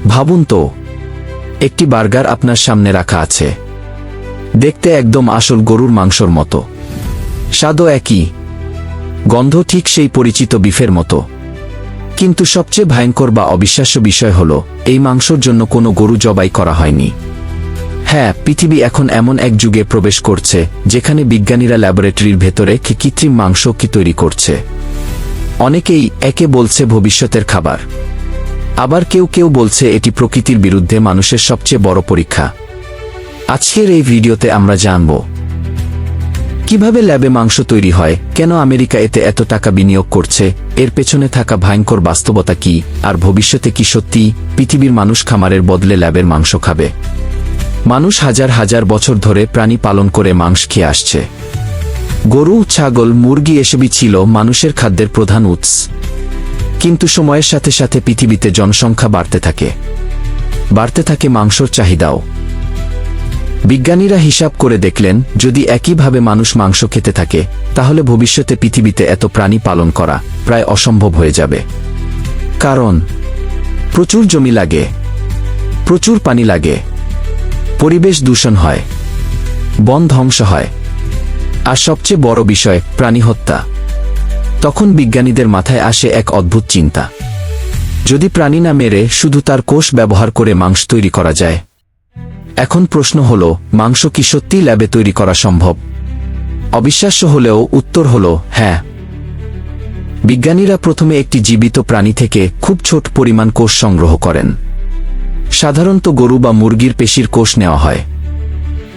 ভাবুন তো, একটি বার্গার আপনার সামনে রাখা আছে, দেখতে একদম আসল গরুর মাংসর মতো, স্বাদও একই, গন্ধ ঠিক সেই পরিচিত বিফের মতো। কিন্তু সবচেয়ে ভয়ঙ্কর বা অবিশ্বাস্য বিষয় হল, এই মাংসর জন্য কোনো গরু জবাই করা হয়নি। হ্যাঁ, পৃথিবী এখন এমন এক যুগে প্রবেশ করছে যেখানে বিজ্ঞানীরা ল্যাবরেটরির ভেতরে কৃত্রিম মাংস তৈরি করছে। অনেকেই একে বলছে ভবিষ্যতের খাবার, আবার কেউ কেউ বলছে এটি প্রকৃতির বিরুদ্ধে মানুষের সবচেয়ে বড় পরীক্ষা। আজকের এই ভিডিওতে আমরা জানব কিভাবে ল্যাবে মাংস তৈরি হয়, কেন আমেরিকা এতে এত টাকা বিনিয়োগ করছে, এর পেছনে থাকা ভয়ঙ্কর বাস্তবতা কি, আর ভবিষ্যতে কি সত্যি পৃথিবীর মানুষ খামারের বদলে ল্যাবের মাংস খাবে। মানুষ হাজার হাজার বছর ধরে প্রাণী পালন করে মাংস খেয়ে আসছে। গরু, ছাগল, মুরগি এসবই ছিল মানুষের খাদ্যের প্রধান উৎস। কিন্তু সময়ের সাথে সাথে পৃথিবীতে জনসংখ্যা বাড়তে থাকে মাংসর চাহিদাও। বিজ্ঞানীরা হিসাব করে দেখলেন, যদি একইভাবে মানুষ মাংস খেতে থাকে, তাহলে ভবিষ্যতে পৃথিবীতে এত প্রাণী পালন করা প্রায় অসম্ভব হয়ে যাবে। কারণ প্রচুর জমি লাগে, প্রচুর পানি লাগে, পরিবেশ দূষণ হয়, বন ধ্বংস হয়, আর সবচেয়ে বড় বিষয় প্রাণী হত্যা। তখন বিজ্ঞানীদের মাথায় আসে এক অদ্ভুত চিন্তা, যদি প্রাণী না মেরে শুধু তার কোষ ব্যবহার করে মাংস তৈরি করা যায়। এখন প্রশ্ন হল, মাংস কি সত্যি ল্যাবে তৈরি করা সম্ভব? অবিশ্বাস্য হলেও উত্তর হল হ্যাঁ। বিজ্ঞানীরা প্রথমে একটি জীবিত প্রাণী থেকে খুব ছোট পরিমাণ কোষ সংগ্রহ করেন। সাধারণত গরু বা মুরগির পেশির কোষ নেওয়া হয়।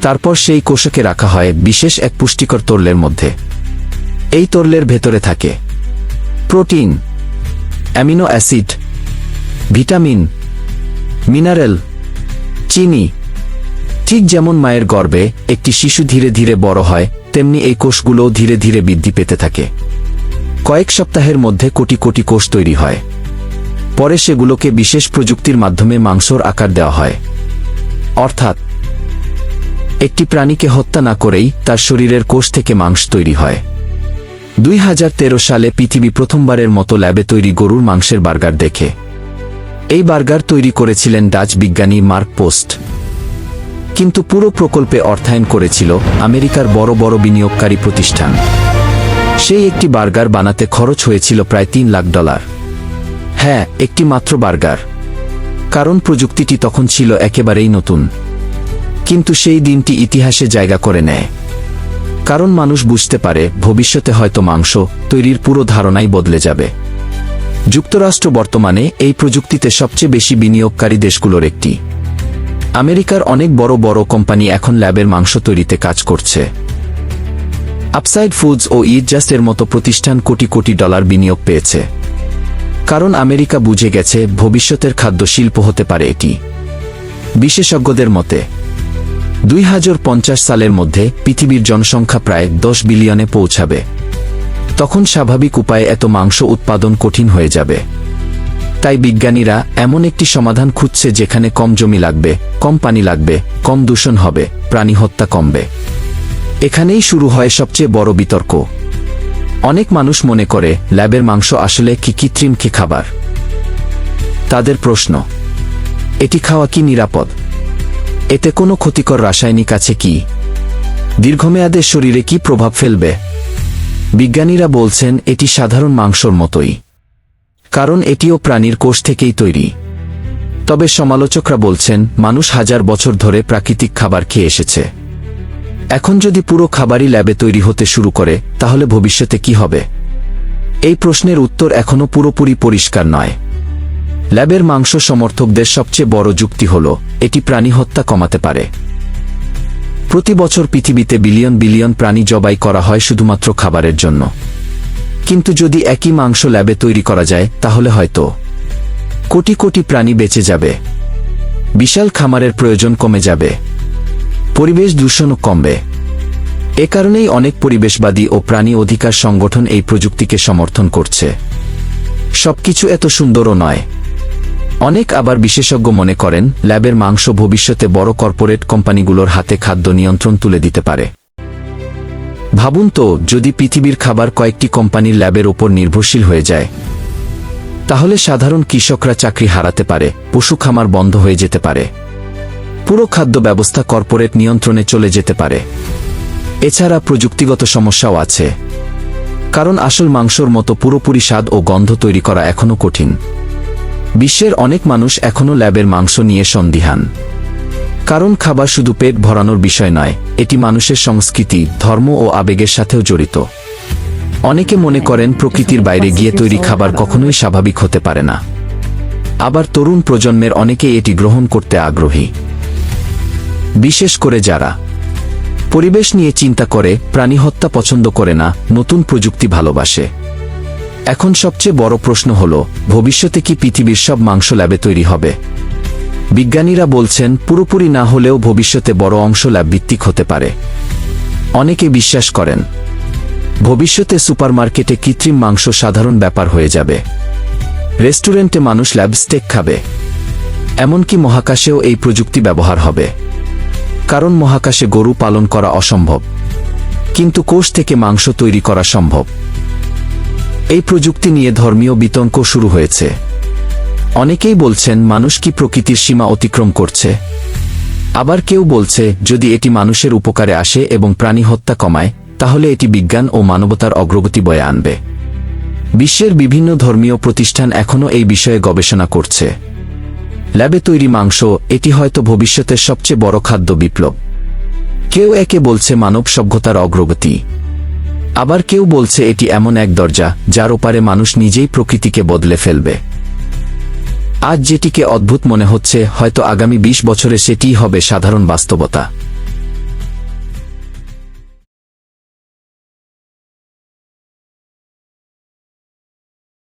তারপর সেই কোষকে রাখা হয় বিশেষ এক পুষ্টিকর তরলের মধ্যে। এই তরলের ভেতরে থাকে protein, amino acid, vitamin, mineral, চিনি। ঠিক যেমন মায়ের গর্ভে একটি শিশু ধীরে ধীরে বড় হয়, তেমনি এই কোষগুলোও ধীরে ধীরে বৃদ্ধি পেতে থাকে। কয়েক সপ্তাহের মধ্যে কোটি কোটি কোষ তৈরি হয়। পরে সেগুলোকে বিশেষ প্রযুক্তির মাধ্যমে মাংসর আকার দেওয়া হয়। অর্থাৎ একটি প্রাণীকে হত্যা না করেই তার শরীরের কোষ থেকে মাংস তৈরি হয়। 2013 সালে পৃথিবী প্রথমবারের মতো ল্যাবে তৈরি গরুর মাংসের বার্গার দেখে। এই বার্গার তৈরি করেছিলেন ডাচ বিজ্ঞানী মার্ক পোস্ট। কিন্তু পুরো প্রকল্পে অর্থায়ন করেছিল আমেরিকার বড় বড় বিনিয়োগকারী প্রতিষ্ঠান। সেই একটি বার্গার বানাতে খরচ হয়েছিল প্রায় $3 লাখ। হ্যাঁ, একটি মাত্র বার্গার। কারণ প্রযুক্তিটি তখন ছিল একেবারেই নতুন। কিন্তু সেই দিনটি ইতিহাসে জায়গা করে নেয়। কারণ মানুষ বুঝতে পারে, ভবিষ্যতে হয়তো মাংস তৈরির পুরো ধারণাই বদলে যাবে। যুক্তরাষ্ট্র বর্তমানে এই প্রযুক্তিতে সবচেয়ে বেশি বিনিয়োগকারী দেশগুলোর একটি। আমেরিকার অনেক বড় বড় কোম্পানি এখন ল্যাবের মাংস তৈরিতে কাজ করছে। আপসাইড ফুডস ও ইট জাস্ট এর মতো প্রতিষ্ঠান কোটি কোটি ডলার বিনিয়োগ পেয়েছে। কারণ আমেরিকা বুঝে গেছে, ভবিষ্যতের খাদ্য শিল্প হতে পারে এটি। বিশেষজ্ঞদের মতে 2050 সালের মধ্যে পৃথিবীর জনসংখ্যা প্রায় 10 বিলিয়নে পৌঁছাবে। তখন স্বাভাবিক উপায়ে এত মাংস উৎপাদন কঠিন হয়ে যাবে। তাই বিজ্ঞানীরা এমন একটি সমাধান খুঁজছে যেখানে কম জমি লাগবে, কম পানি লাগবে, কম দূষণ হবে, প্রাণী হত্যা কমবে। এখানেই শুরু হয় সবচেয়ে বড় বিতর্ক। অনেক মানুষ মনে করে ল্যাবের মাংস আসলে কি কৃত্রিম খাবার। তাদের প্রশ্ন, এটি খাওয়া কি নিরাপদ? এতে কোনো ক্ষতিকর রাসায়নিক আছে কি? দীর্ঘমেয়াদে শরীরে কি প্রভাব ফেলবে? বিজ্ঞানীরা বলছেন এটি সাধারণ মাংসর মতোই, কারণ এটিও প্রাণীর কোষ থেকেই তৈরি। তবে সমালোচকরা বলছেন, মানুষ হাজার বছর ধরে প্রাকৃতিক খাবার খেয়ে এসেছে। এখন যদি পুরো খাবারই ল্যাবে তৈরি হতে শুরু করে, তাহলে ভবিষ্যতে কি হবে? এই প্রশ্নের উত্তর এখনো পুরোপুরি পরিষ্কার নয়। ল্যাবের মাংস সমর্থকদের সবচেয়ে বড় যুক্তি হল, এটি প্রাণী হত্যা কমাতে পারে। প্রতি বছর পৃথিবীতে বিলিয়ন বিলিয়ন প্রাণী জবাই করা হয় শুধুমাত্র খাবারের জন্য। কিন্তু যদি একই মাংস ল্যাবে তৈরি করা যায়, তাহলে হয়তো কোটি কোটি প্রাণী বেঁচে যাবে, বিশাল খামারের প্রয়োজন কমে যাবে, পরিবেশ দূষণও কমবে। এ কারণেই অনেক পরিবেশবাদী ও প্রাণী অধিকার সংগঠন এই প্রযুক্তিকে সমর্থন করছে। সবকিছু এত সুন্দরও নয়। অনেক আবার বিশেষজ্ঞ মনে করেন, ল্যাবের মাংস ভবিষ্যতে বড় কর্পোরেট কোম্পানিগুলোর হাতে খাদ্য নিয়ন্ত্রণ তুলে দিতে পারে। ভাবুন তো, যদি পৃথিবীর খাবার কয়েকটি কোম্পানির ল্যাবের ওপর নির্ভরশীল হয়ে যায়, তাহলে সাধারণ কৃষকরা চাকরি হারাতে পারে, পশু খামার বন্ধ হয়ে যেতে পারে, পুরো খাদ্য ব্যবস্থা কর্পোরেট নিয়ন্ত্রণে চলে যেতে পারে। এছাড়া প্রযুক্তিগত সমস্যাও আছে, কারণ আসল মাংসর মতো পুরোপুরি স্বাদ ও গন্ধ তৈরি করা এখনও কঠিন। বিশ্বের অনেক মানুষ এখনও ল্যাবের মাংস নিয়ে সন্দিহান, কারণ খাবার শুধু পেট ভরানোর বিষয় নয়, এটি মানুষের সংস্কৃতি, ধর্ম ও আবেগের সাথেও জড়িত। অনেকে মনে করেন প্রকৃতির বাইরে গিয়ে তৈরি খাবার কখনোই স্বাভাবিক হতে পারে না। আবার তরুণ প্রজন্মের অনেকেই এটি গ্রহণ করতে আগ্রহী, বিশেষ করে যারা পরিবেশ নিয়ে চিন্তা করে, প্রাণী হত্যা পছন্দ করে না, নতুন প্রযুক্তি ভালোবাসে। এখন সবচেয়ে বড় প্রশ্ন হল, ভবিষ্যতে কি পৃথিবীর সব মাংস ল্যাবে তৈরি হবে? বিজ্ঞানীরা বলছেন পুরোপুরি না হলেও ভবিষ্যতে বড় অংশ ল্যাব ভিত্তিক হতে পারে। অনেকে বিশ্বাস করেন ভবিষ্যতে সুপারমার্কেটে কৃত্রিম মাংস সাধারণ ব্যাপার হয়ে যাবে, রেস্টুরেন্টে মানুষ ল্যাব স্টেক খাবে, এমনকি মহাকাশেও এই প্রযুক্তি ব্যবহার হবে। কারণ মহাকাশে গরু পালন করা অসম্ভব, কিন্তু কোষ থেকে মাংস তৈরি করা সম্ভব। এই প্রযুক্তি নিয়ে ধর্মীয় বিতর্ক শুরু হয়েছে। অনেকেই বলছেন মানুষ কি প্রকৃতির সীমা অতিক্রম করছে? আবার কেউ বলছে যদি এটি মানুষের উপকারে আসে এবং প্রাণী হত্যা কমায়, তাহলে এটি বিজ্ঞান ও মানবতার অগ্রগতি বয়ে আনবে। বিশ্বের বিভিন্ন ধর্মীয় প্রতিষ্ঠান এখনও এই বিষয়ে গবেষণা করছে। ল্যাবে তৈরি মাংস, এটি হয়তো ভবিষ্যতের সবচেয়ে বড় খাদ্য বিপ্লব। কেউ একে বলছে মানব সভ্যতার অগ্রগতি, আবার কেউ বলছে এটি এমন এক দরজা যার ওপারে মানুষ নিজেই প্রকৃতিকে বদলে ফেলবে। আজ যেটিকে অদ্ভুত মনে হচ্ছে, হয়তো আগামী 20 বছরে সেটিই হবে সাধারণ বাস্তবতা।